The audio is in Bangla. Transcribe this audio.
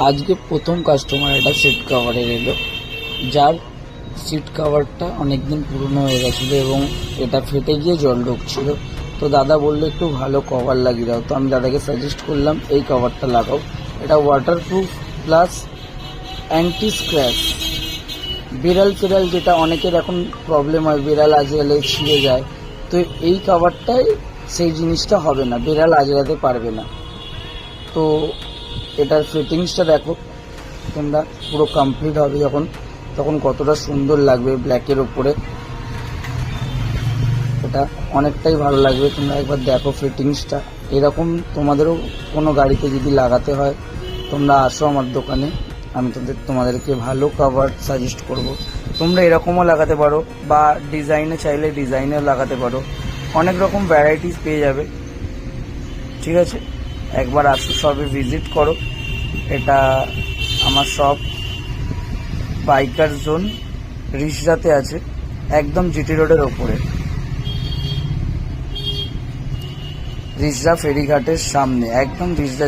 আজকে প্রথম কাস্টমার এটা সিট কাভারের এলো, যার সিট কাভারটা অনেকদিন পুরনো হয়ে গেছিলো এবং এটা ফেটে গিয়ে জল ঢুকছিল। তো দাদা বললো একটু ভালো কভার লাগিয়ে দাও। তো আমি দাদাকে সাজেস্ট করলাম এই কভারটা লাগাও। এটা ওয়াটারপ্রুফ প্লাস অ্যান্টি স্ক্র্যাচ। বিড়াল ফিরাল যেটা অনেকের এখন প্রবলেম হয়, বিড়াল আজরালে ছিঁড়ে যায়, তো এই কভারটায় সেই জিনিসটা হবে না, বিড়াল আজরাতে পারবে না। তো এটার ফিটিংসটা দেখো তোমরা, পুরো কমপ্লিট হবে যখন, তখন কতটা সুন্দর লাগবে ব্ল্যাকের ওপরে। এটা অনেকটাই ভালো লাগবে, তোমরা একবার দেখো ফিটিংসটা। এরকম তোমাদেরও কোনো গাড়িতে যদি লাগাতে হয় তোমরা আসো আমার দোকানে, আমি তোমাদেরকে ভালো কভার সাজেস্ট করব। তোমরা এরকমও লাগাতে পারো বা ডিজাইনে চাইলে ডিজাইনেও লাগাতে পারো, অনেক রকম ভ্যারাইটিস পেয়ে যাবে। ঠিক আছে, একবার আসো, শপে ভিজিট করো। এটা আমার শপ বাইকার জোন রিসরাতে আছে, একদম জিটি রোডের ওপরে, রিসরা ফেরিঘাটের সামনে, একদম রিসরা